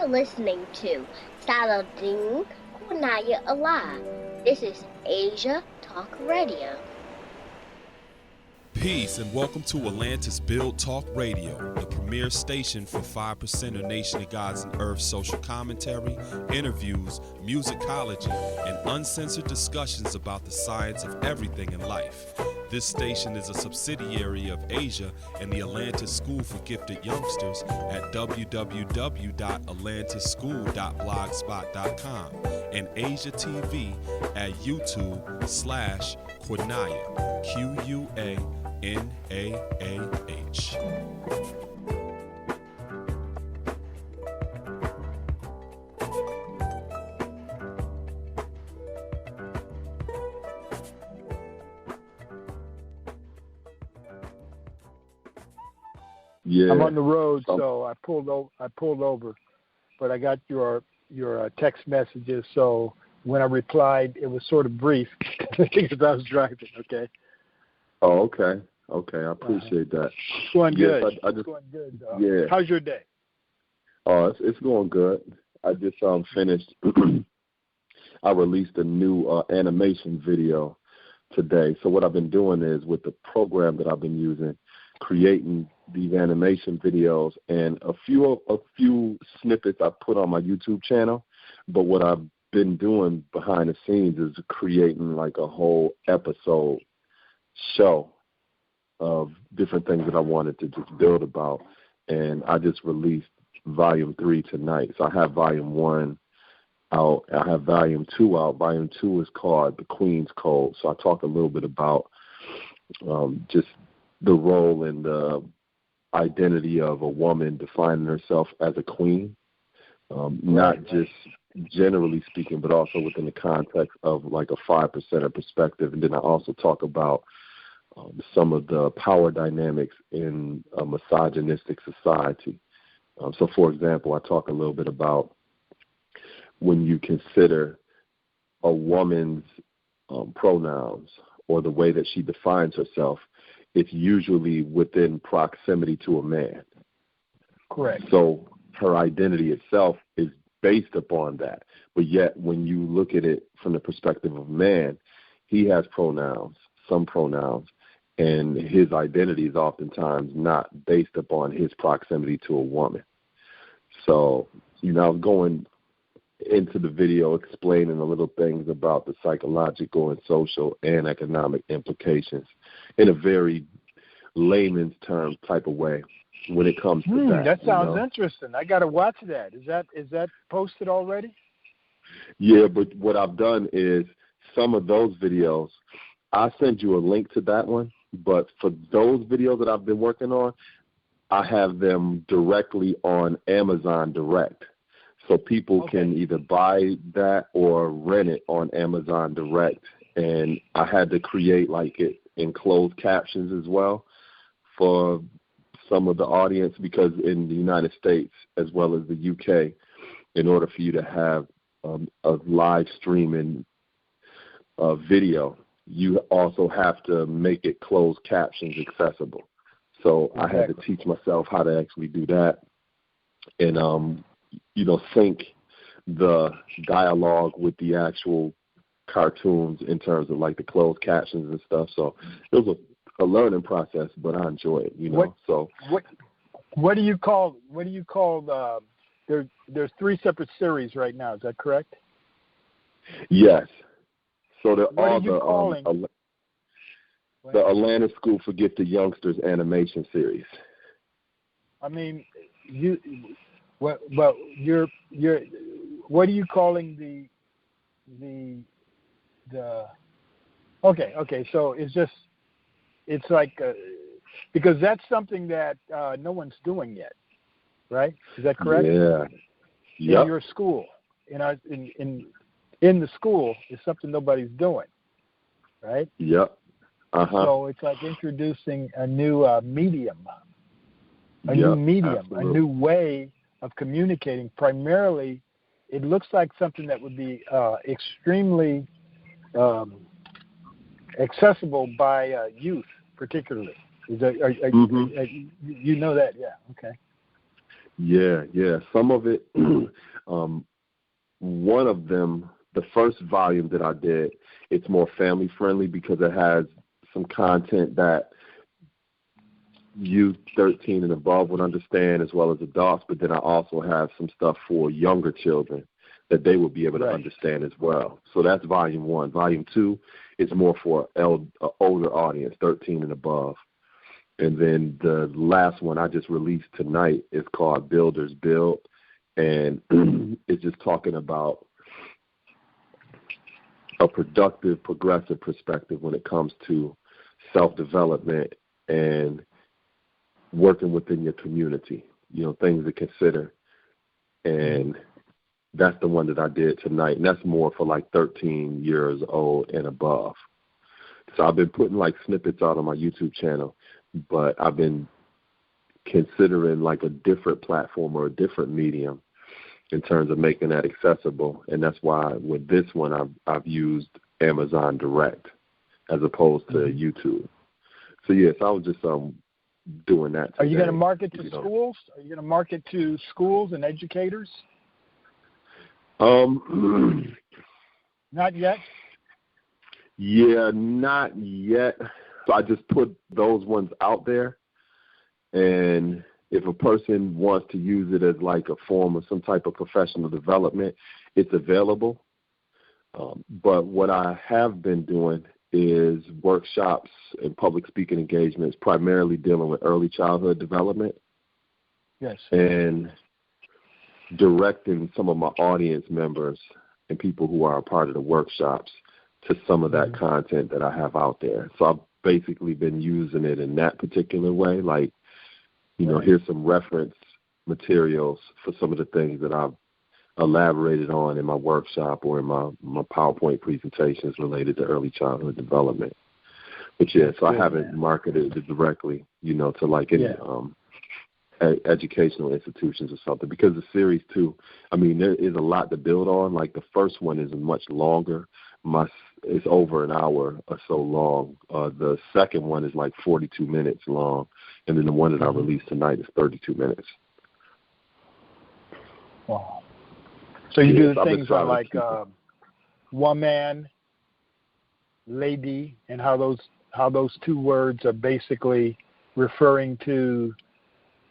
listening to Saladin Kunaya Allah. This is Asia Talk Radio. Peace and welcome to Atlantis Build Talk Radio, the premier station for 5% of Nation of Gods and Earth social commentary, interviews, musicology, and uncensored discussions about the science of everything in life. This station is a subsidiary of Asia and the Atlantis School for Gifted Youngsters at www.atlantischool.blogspot.com and Asia TV at YouTube/Quanaya, QUANAAH. Yeah. I'm on the road, so I pulled over, but I got your text messages. So when I replied, it was sort of brief because I was driving. Okay. Oh, okay. Okay, I appreciate that. It's going good. Yes, it's going good. Yeah. How's your day? Oh, it's going good. I just finished. I released a new animation video today. So what I've been doing is with the program that I've been using, creating these animation videos, and a few snippets I put on my YouTube channel. But what I've been doing behind the scenes is creating like a whole episode show of different things that I wanted to just build about. And I just released volume 3 tonight. So I have volume 1 out. I have volume 2 out. Volume 2 is called The Queen's Code. So I talk a little bit about just the role and the identity of a woman defining herself as a queen, not just generally speaking, but also within the context of like a 5% perspective. And then I also talk about some of the power dynamics in a misogynistic society. So, for example, I talk a little bit about when you consider a woman's pronouns or the way that she defines herself, it's usually within proximity to a man. Correct. So her identity itself is based upon that. But yet when you look at it from the perspective of man, he has pronouns, some pronouns, and his identity is oftentimes not based upon his proximity to a woman. So, I was going into the video explaining a little things about the psychological and social and economic implications in a very layman's terms type of way when it comes to that. That sounds interesting. I got to watch that. Is that posted already? Yeah, but what I've done is some of those videos, I'll send you a link to that one, but for those videos that I've been working on, I have them directly on Amazon Direct. So people can either buy that or rent it on Amazon Direct. And I had to create like it in closed captions as well for some of the audience, because in the United States as well as the UK, in order for you to have a live streaming video, you also have to make it closed captions accessible. So I had to teach myself how to actually do that and, sync the dialogue with the actual cartoons in terms of like the closed captions and stuff. So it was a learning process, but I enjoy it, What do you call there's 3 separate series right now, is that correct? Yes. So they're what all are you calling? The Atlantis School for Gifted Youngsters animation series. I mean, what are you calling the okay, so it's like because that's something that no one's doing yet, right? Is that correct? Yeah. In your school, in the school, is something nobody's doing, right? Yep. So it's like introducing a new medium, absolutely. a new way of communicating. Primarily, it looks like something that would be extremely accessible by youth, particularly. You know that, yeah, okay. Yeah. Some of it, one of them, the first volume that I did, it's more family friendly because it has some content that youth 13 and above would understand as well as adults, but then I also have some stuff for younger children that they will be able to understand as well. So that's volume 1. Volume 2 is more for older audience, 13 and above. And then the last one I just released tonight is called Builders Build, and it's just talking about a productive, progressive perspective when it comes to self-development and working within your community, things to consider. And that's the one that I did tonight, and that's more for like 13 years old and above. So I've been putting like snippets out on my YouTube channel, but I've been considering like a different platform or a different medium in terms of making that accessible. And that's why with this one I've used Amazon Direct as opposed to YouTube. So yes, I was just doing that today. Are you going to market to schools? Are you going to market to schools and educators? Not yet? Yeah, not yet. So I just put those ones out there, and if a person wants to use it as like a form of some type of professional development, it's available. But what I have been doing is workshops and public speaking engagements, primarily dealing with early childhood development. Yes. And directing some of my audience members and people who are a part of the workshops to some of that content that I have out there. So I've basically been using it in that particular way, like, here's some reference materials for some of the things that I've elaborated on in my workshop or in my PowerPoint presentations related to early childhood development. But so I haven't marketed it directly, to like any educational institutions or something, because the series too, there is a lot to build on. Like the first one is much longer. It's over an hour or so long. The second one is like 42 minutes long, and then the one that I released tonight is 32 minutes. Wow. So you do the things on like woman, lady, and how those two words are basically referring to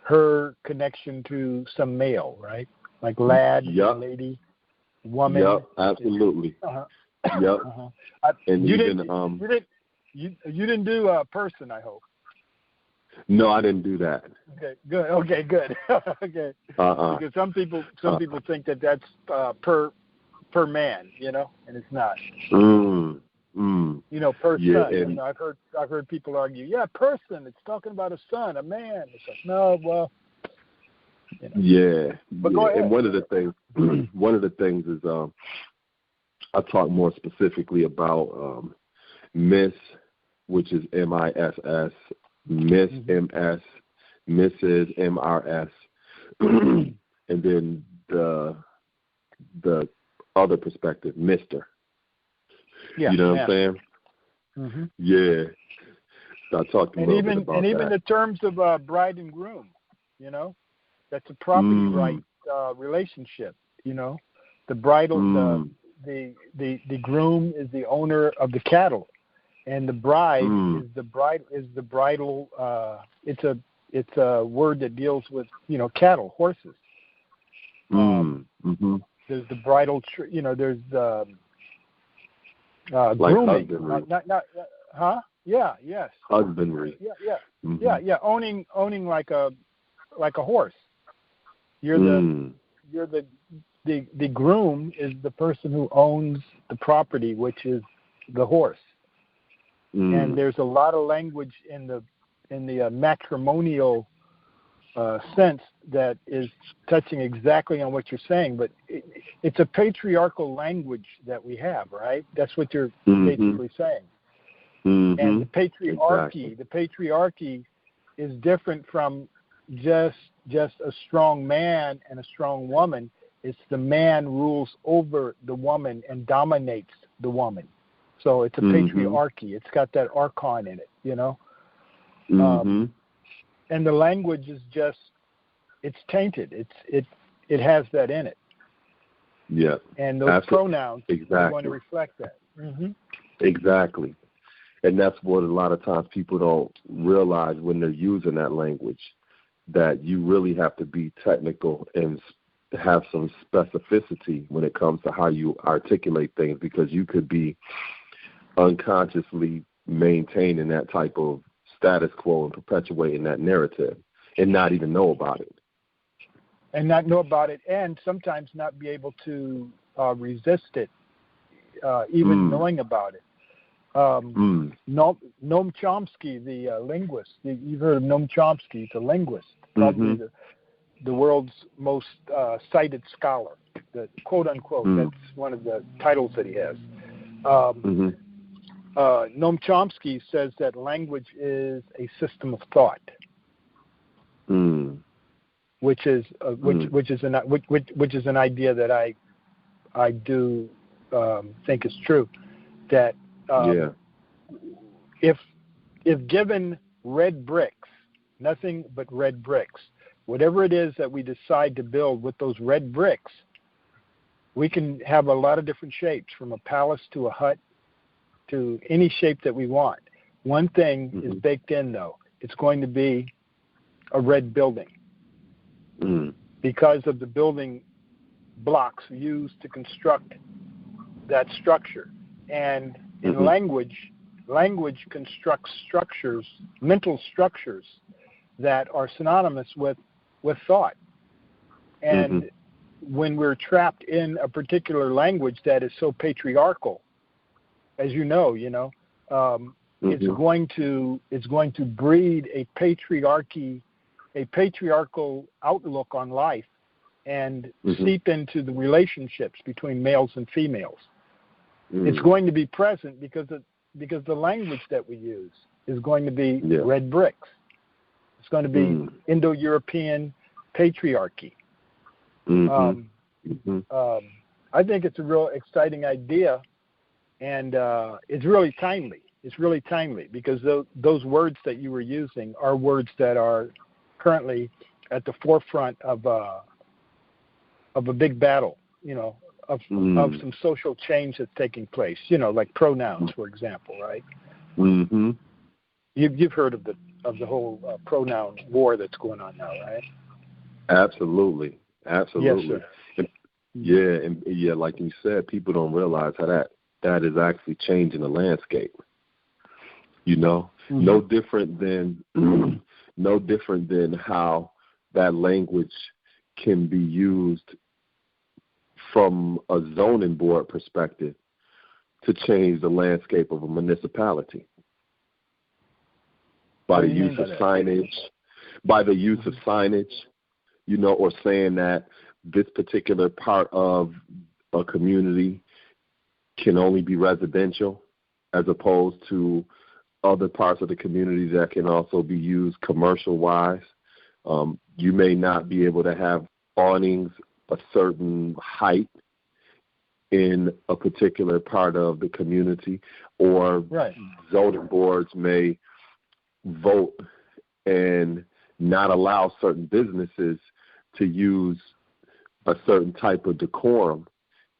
her connection to some male, right? Like lad, lady, woman. Yep, absolutely. Yep. And you didn't do a person, I hope. No, I didn't do that. Okay, good. Okay. Because some people think that that's per man, and it's not. Per son. And I've heard people argue, person. It's talking about a son, a man. It's like, no, well. Yeah. But go ahead. And one of the things is I talk more specifically about Miss, which is MISS, Miss MS, Mrs. MRS, and then the other perspective, Mr. Yeah, you know what I'm saying? Mm-hmm. Yeah. So I talked a little bit about that. And even the terms of bride and groom, that's a property right relationship. The bridal, the groom is the owner of the cattle, and the bride is the bridal. It's a word that deals with cattle, horses. There's the bridal. There's the like grooming. Husbandry. Yeah. Yes. Husbandry. Yeah. Owning like a horse. You're the groom is the person who owns the property, which is the horse. And there's a lot of language in the matrimonial sense that is touching exactly on what you're saying, but it's a patriarchal language that we have, right? That's what you're basically saying. And the patriarchy is different from just a strong man and a strong woman. It's the man rules over the woman and dominates the woman. So it's a patriarchy. It's got that archon in it, And the language is just it's tainted. It has that in it. Yeah. And those pronouns are going to reflect that. Mm-hmm. Exactly. And that's what a lot of times people don't realize when they're using that language, that you really have to be technical and have some specificity when it comes to how you articulate things, because you could be unconsciously maintaining that type of status quo and perpetuating that narrative and not even know about it. And not know about it, and sometimes not be able to resist it, even knowing about it. Noam Chomsky, the linguist, you've heard of Noam Chomsky, he's a linguist, probably the world's most cited scholar, the quote-unquote, that's one of the titles that he has. Noam Chomsky says that language is a system of thought. Which is an idea that I do think is true. That if given red bricks, nothing but red bricks, whatever it is that we decide to build with those red bricks, we can have a lot of different shapes, from a palace to a hut to any shape that we want. One thing is baked in, though. It's going to be a red building. Because of the building blocks used to construct that structure. And in language constructs structures, mental structures, that are synonymous with thought. And when we're trapped in a particular language that is so patriarchal, as you know, it's going to breed a patriarchal outlook on life and seep into the relationships between males and females. It's going to be present because the language that we use is going to be red bricks. It's going to be Indo-European patriarchy. I think it's a real exciting idea, and it's really timely. It's really timely because those words that you were using are words that are currently at the forefront of a big battle, of some social change that's taking place, like pronouns, for example, right? You've heard of the whole pronoun war that's going on now, right? Absolutely. Yes, sir. And like you said, people don't realize how that is actually changing the landscape. No different than how that language can be used from a zoning board perspective to change the landscape of a municipality. By the use of signage, or saying that this particular part of a community can only be residential, as opposed to other parts of the community that can also be used commercial-wise. You may not be able to have awnings a certain height in a particular part of the community, or zoning boards may vote and not allow certain businesses to use a certain type of decorum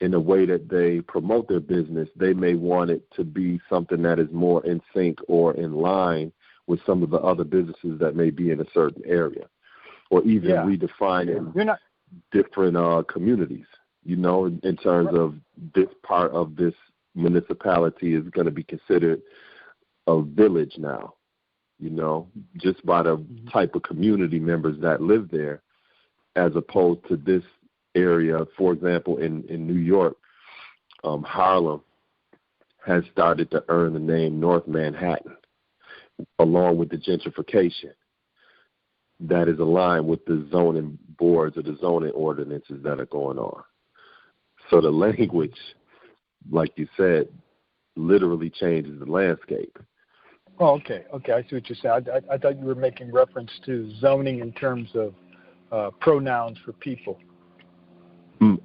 in the way that they promote their business. They may want it to be something that is more in sync or in line with some of the other businesses that may be in a certain area, or even redefining different communities, in terms of this part of this municipality is going to be considered a village now, just by the type of community members that live there, as opposed to this area. For example, in New York, Harlem has started to earn the name North Manhattan, along with the gentrification that is aligned with the zoning boards or the zoning ordinances that are going on. So the language, like you said, literally changes the landscape. Oh, okay. I see what you're saying. I thought you were making reference to zoning in terms of pronouns for people.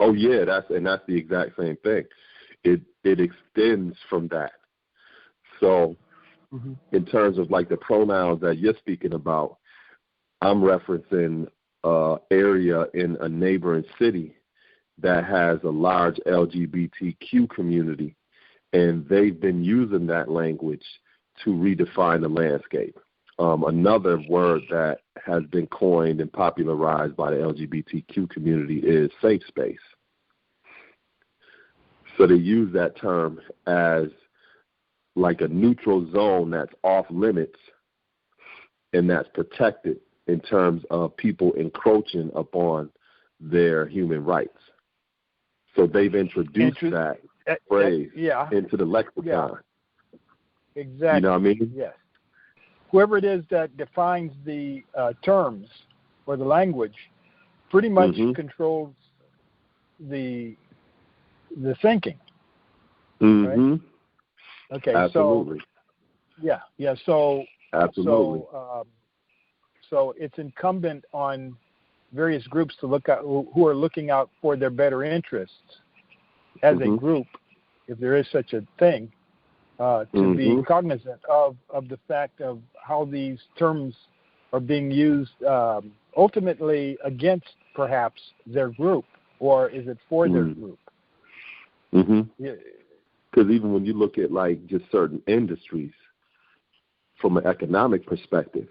Oh yeah, that's the exact same thing. It extends from that. So in terms of like the pronouns that you're speaking about, I'm referencing area in a neighboring city that has a large LGBTQ community, and they've been using that language to redefine the landscape. Another word that has been coined and popularized by the LGBTQ community is safe space. So they use that term as like a neutral zone that's off limits and that's protected in terms of people encroaching upon their human rights. So they've introduced that phrase into the lexicon. Yeah. Exactly. You know what I mean? Yes. Whoever it is that defines the terms or the language pretty much controls the thinking. Right? Okay. Absolutely. So absolutely. So it's incumbent on various groups to look out who are looking out for their better interests as a group, if there is such a thing, to be cognizant of the fact of how these terms are being used ultimately against perhaps their group, or is it for their group? Because even when you look at like just certain industries from an economic perspective,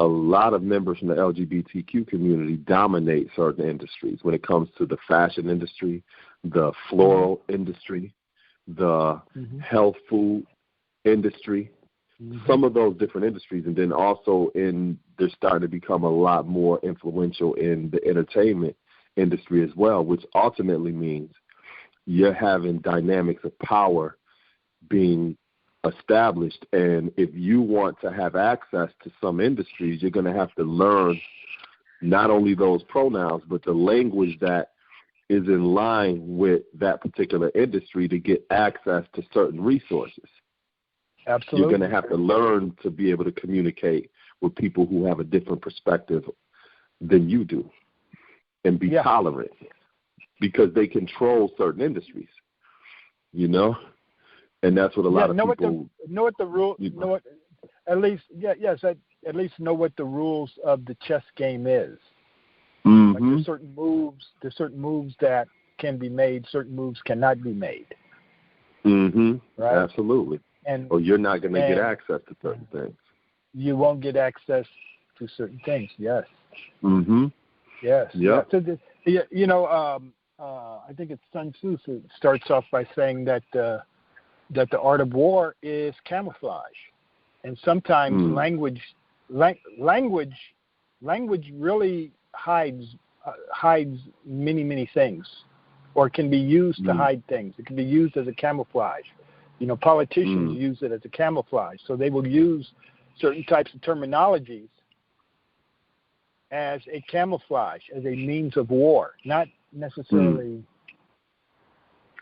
a lot of members from the LGBTQ community dominate certain industries when it comes to the fashion industry, the floral industry, the health food industry, some of those different industries. And then also they're starting to become a lot more influential in the entertainment industry as well, which ultimately means you're having dynamics of power being established. And if you want to have access to some industries, you're going to have to learn not only those pronouns, but the language that is in line with that particular industry to get access to certain resources. Absolutely. You're going to have to learn to be able to communicate with people who have a different perspective than you do and be tolerant, because they control certain industries, you know? And that's what a lot of people know what the rule. Know what, at least at least know what the rules of the chess game is. Like there's certain moves that can be made, certain moves cannot be made. Right? Absolutely. Or you're not going to get access to certain things. You won't get access to certain things. Yes. Yes. Yeah. So I think it's Sun Tzu who starts off by saying that the art of war is camouflage, and sometimes language really hides many things, or can be used to hide things. It can be used as a camouflage. Politicians use it as a camouflage, so they will use certain types of terminologies as a camouflage, as a means of war, not necessarily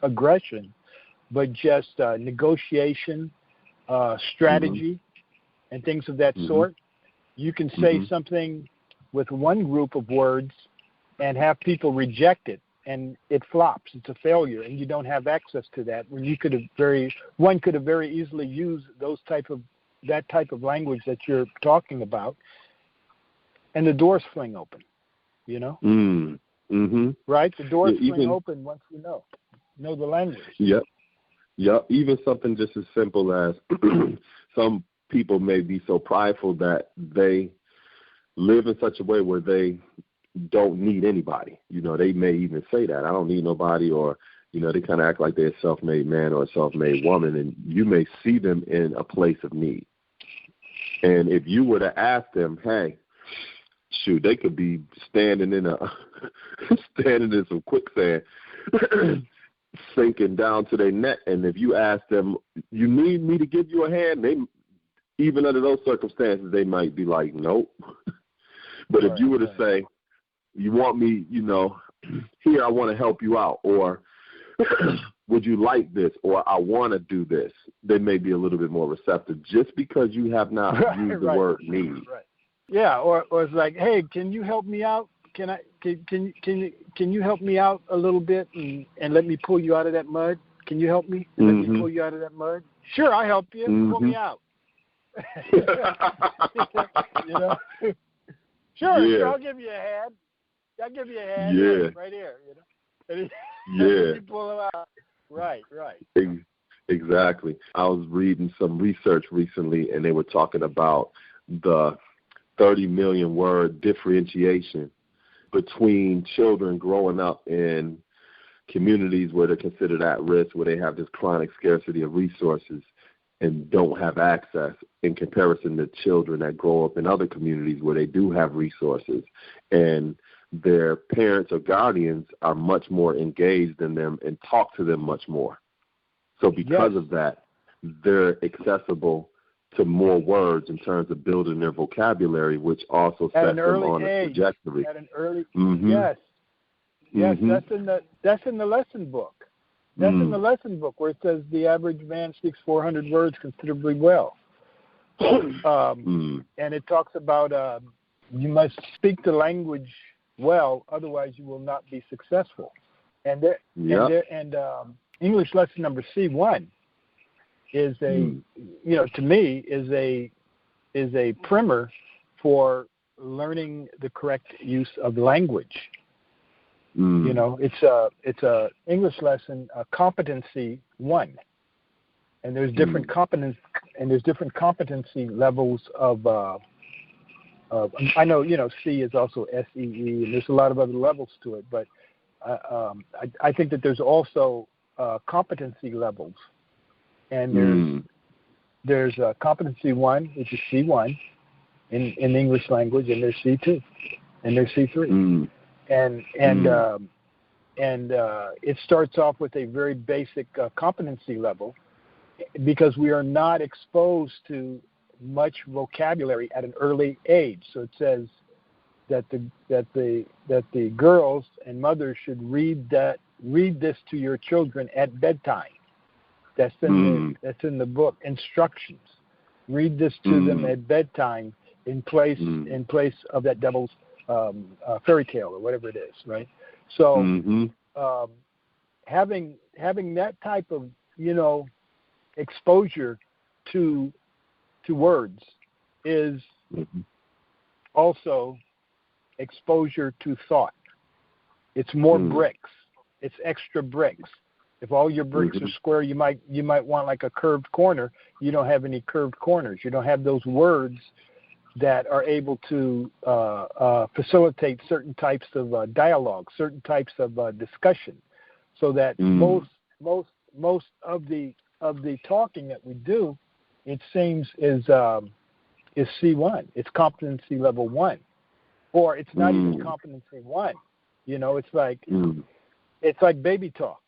aggression, but just negotiation, strategy, and things of that sort. You can say something with one group of words and have people reject it, and it flops. It's a failure, and you don't have access to that. When one could have very easily used that type of language that you're talking about, and the doors fling open. Right? The doors fling open once you know the language. Yep. Yeah, even something just as simple as some people may be so prideful that they live in such a way where they don't need anybody. They may even say that, I don't need nobody, or, they kind of act like they're a self-made man or a self-made woman, and you may see them in a place of need. And if you were to ask them, hey, shoot, they could be standing in some quicksand, sinking down to their neck, and if you ask them, you need me to give you a hand, even under those circumstances, they might be like, nope. But if you were to say, you want me, here, I want to help you out, or would you like this, or I want to do this, they may be a little bit more receptive, just because you have not used the word need. Right. Yeah, or it's like, hey, can you help me out? Can you help me out a little bit and let me pull you out of that mud? Can you help me? Let me pull you out of that mud? Sure, I'll help you. Pull me out. Sure, I'll give you a hand. I'll give you a hand. Yeah. Right here, And Yeah. you pull them out. Right. Exactly. I was reading some research recently, and they were talking about the 30 million word differentiation between children growing up in communities where they're considered at risk, where they have this chronic scarcity of resources and don't have access, in comparison to children that grow up in other communities where they do have resources and their parents or guardians are much more engaged in them and talk to them much more. So because of that, they're accessible to more words in terms of building their vocabulary, which also sets them on a trajectory. At an early Yes, that's in the lesson book. That's in the lesson book where it says the average man speaks 400 words considerably well. And it talks about you must speak the language well, otherwise you will not be successful. And English lesson number C1 is to me is a primer for learning the correct use of language. It's a English lesson, competency 1, and there's different competency levels of. I know C is also SEE, and there's a lot of other levels to it, but I think that there's also competency levels, and there's competency 1, which is C1 in the English language, and there's C2, and there's C3, and it starts off with a very basic competency level, because we are not exposed to much vocabulary at an early age. So it says that the girls and mothers should read this to your children at bedtime. That's in the book instructions. Read this to them at bedtime in place of that devil's fairy tale or whatever it is, right? So having that type of exposure to words is also exposure to thought. It's more bricks. It's extra bricks. If all your bricks are square, you might want like a curved corner. You don't have any curved corners. You don't have those words that are able to facilitate certain types of dialogue, certain types of discussion, so that most of the talking that we do, it seems, is C1. It's competency level 1, or it's not even competency 1. It's like baby talk,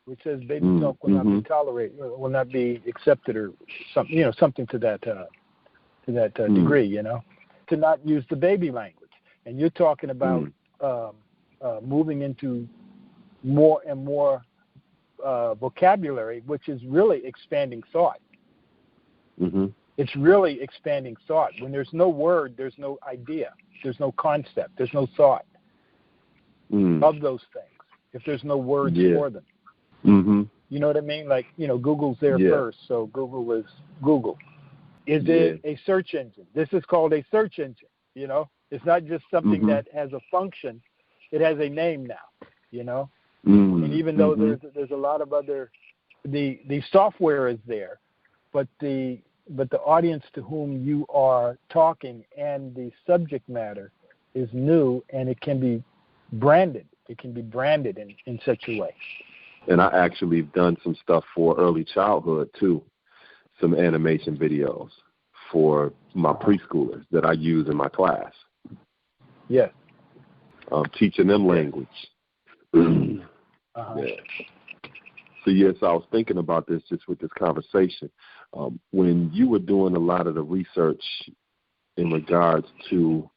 which says baby talk will not be tolerated, will not be accepted, or something to that degree. To not use the baby language. And you're talking about moving into more and more vocabulary, which is really expanding thought. It's really expanding thought. When there's no word, there's no idea, there's no concept, there's no thought of those things if there's no words for them. You know what I mean? Like, Google's there first, so Google is Google. Is it a search engine? This is called a search engine. It's not just something that has a function; it has a name now. And even though there's a lot of other, the software is there, but the audience to whom you are talking and the subject matter is new, and it can be branded. It can be branded in such a way. And I actually have done some stuff for early childhood too, some animation videos for my preschoolers that I use in my class. Yes. Teaching them language. So yes, I was thinking about this just with this conversation. When you were doing a lot of the research in regards to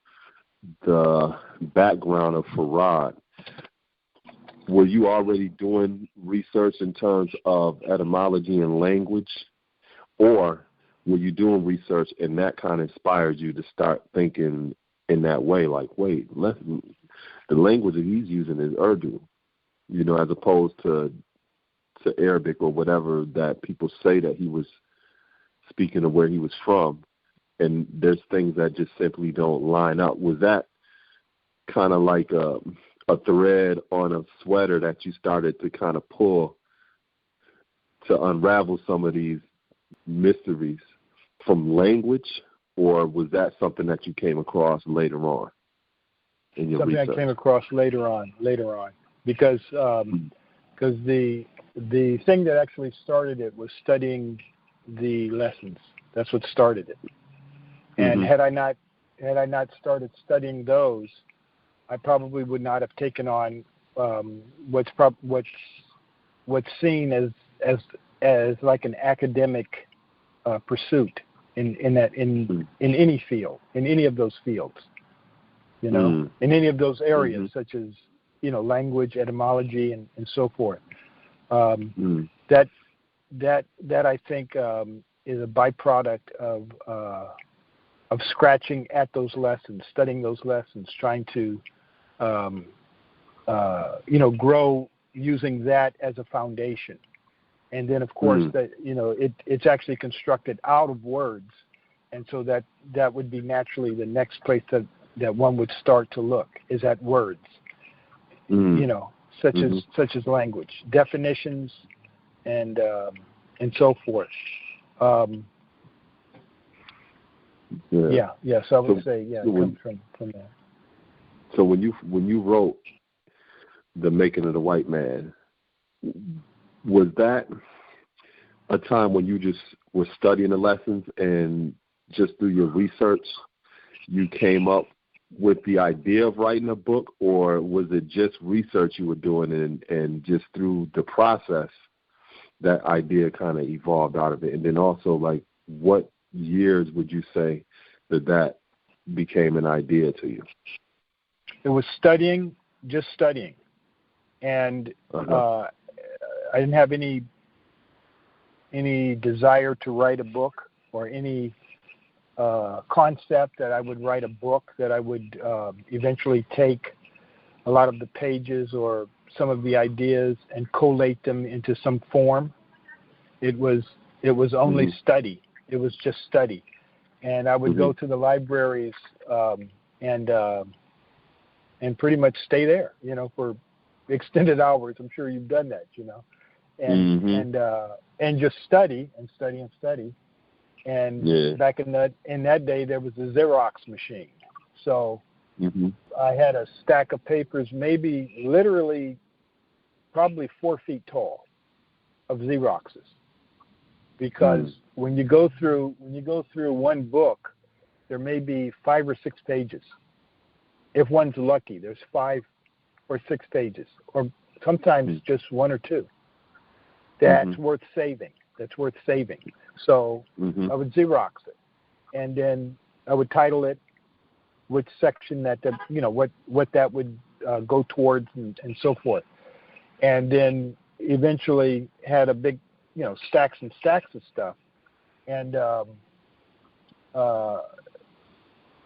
the background of Farad, were you already doing research in terms of etymology and language, or were you doing research and that kind of inspired you to start thinking in that way, like, wait, the language that he's using is Urdu, as opposed to Arabic or whatever that people say that he was speaking of where he was from, and there's things that just simply don't line up. Was that kind of like a thread on a sweater that you started to kind of pull to unravel some of these mysteries from language, or was that something that you came across later on in your something research? I came across later on, because the thing that actually started it was studying the lessons. That's what started it. And had I not started studying those, I probably would not have taken on what's seen as like an academic pursuit in any field, in any of those fields, in any of those areas, such as language, etymology, and so forth. That I think is a byproduct of scratching at those lessons, studying those lessons, trying to grow using that as a foundation. And then, of course, that it's actually constructed out of words, and so that would be naturally the next place that one would start to look is at words, such as language, definitions, and so forth. So I would say it comes from that. So when you wrote The Making of the Whiteman, was that a time when you just were studying the lessons and just through your research you came up with the idea of writing a book, or was it just research you were doing and just through the process that idea kind of evolved out of it? And then also, like, what years would you say that became an idea to you? It was just studying. And I didn't have any desire to write a book or any concept that I would write a book, that I would eventually take a lot of the pages or some of the ideas and collate them into some form. It was only study. It was just study. And I would go to the libraries and pretty much stay there, for extended hours. I'm sure you've done that, and just study. And back in that day, there was a Xerox machine. So I had a stack of papers, maybe literally probably 4 feet tall, of Xeroxes. Because when you go through one book, there may be 5 or 6 pages. If one's lucky, there's 5 or 6 pages, or sometimes just 1 or 2. That's worth saving. So I would Xerox it, and then I would title it, which section what that would go towards, and so forth. And then eventually had a big, stacks and stacks of stuff. And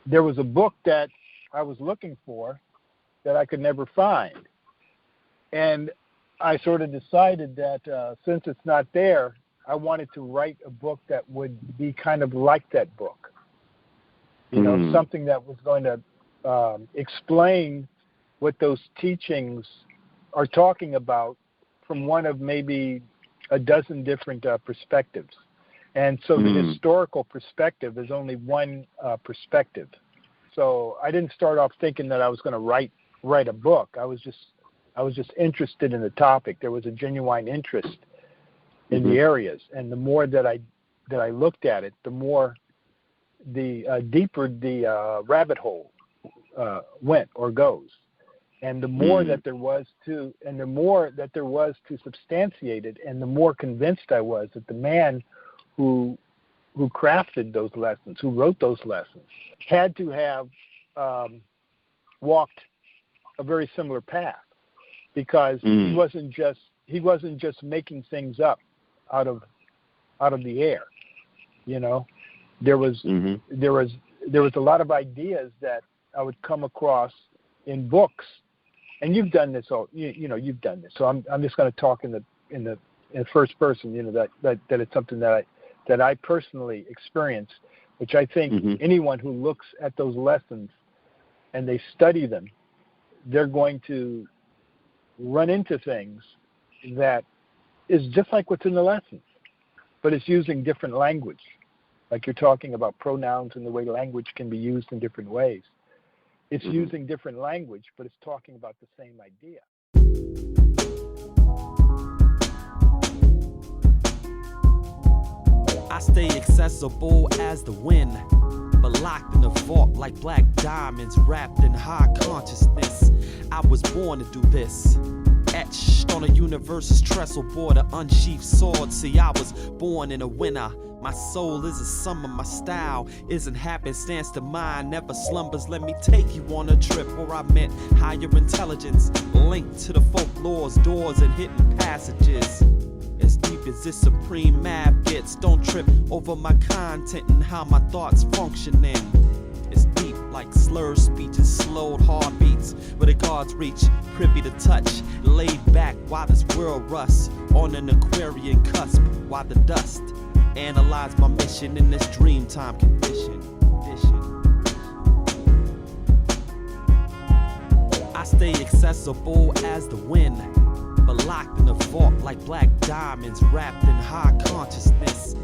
there was a book that I was looking for that I could never find. And I sort of decided that since it's not there, I wanted to write a book that would be kind of like that book. Something that was going to explain what those teachings are talking about from one of maybe a dozen different perspectives. And so the historical perspective is only one perspective. So I didn't start off thinking that I was going to write a book. I was just interested in the topic. There was a genuine interest in the areas, and the more that I looked at it, the deeper the rabbit hole went or goes, and the more that there was to substantiate it, and the more convinced I was that the man who crafted those lessons, who wrote those lessons, had to have walked a very similar path, because he wasn't just making things up out of the air. There was a lot of ideas that I would come across in books, and you've done this. You've done this. So I'm just going to talk in the first person. That it's something that I personally experienced, which I think anyone who looks at those lessons and they study them they're going to run into things that is just like what's in the lessons, but it's using different language. Like you're talking about pronouns and the way language can be used in different ways. It's using different language, but it's talking about the same idea. I stay accessible as the wind, but locked in a vault like black diamonds wrapped in high consciousness. I was born to do this. Etched on a universe's trestle board, an unsheathed sword. See, I was born in a winter. My soul is a summer, my style isn't happenstance to mine. Never slumbers, let me take you on a trip where I met higher intelligence, linked to the folklore's doors and hidden passages. As deep as this supreme map gets, don't trip over my content and how my thoughts functioning. It's deep like slurred speeches, slowed heartbeats, where the gods reach, privy to touch, laid back while this world rusts on an Aquarian cusp, while the dust analyze my mission in this dreamtime condition. I stay accessible as the wind, but locked in a vault like black diamonds wrapped in high consciousness.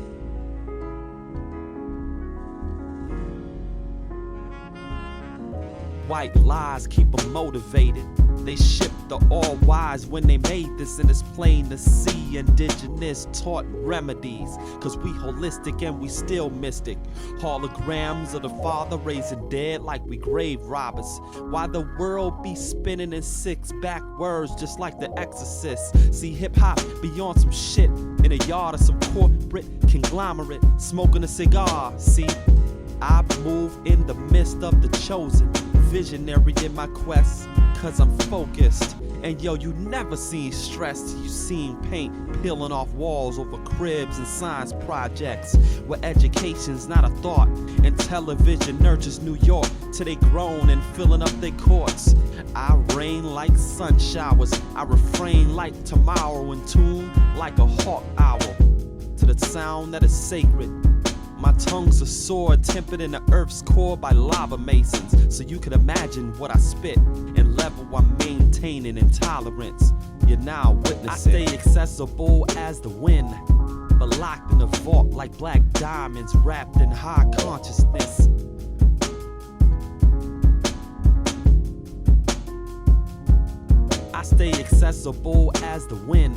White lies keep them motivated. They shipped the all wise when they made this, and it's plain to see indigenous taught remedies. Cause we holistic and we still mystic. Holograms of the Father raising dead like we grave robbers. Why the world be spinning in six backwards just like the Exorcist. See hip hop beyond some shit in a yard of some corporate conglomerate smoking a cigar. See, I move in the midst of the chosen, visionary in my quest, cause I'm focused. And yo, you never seen stress, you seen paint peeling off walls over cribs and science projects, where education's not a thought, and television nurtures New York till they grown and filling up their courts. I rain like sun showers, I refrain like tomorrow, in tune like a hawk owl, to the sound that is sacred. My tongue's a sword tempered in the earth's core by lava masons, so you can imagine what I spit and level I'm maintaining intolerance. You're now witnessing. I stay accessible as the wind, but locked in a vault like black diamonds wrapped in high consciousness. I stay accessible as the wind,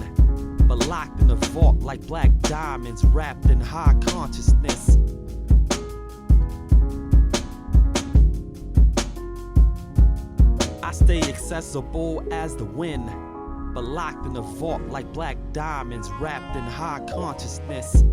but locked in a vault like black diamonds wrapped in high consciousness. I stay accessible as the wind, but locked in a vault like black diamonds wrapped in high consciousness.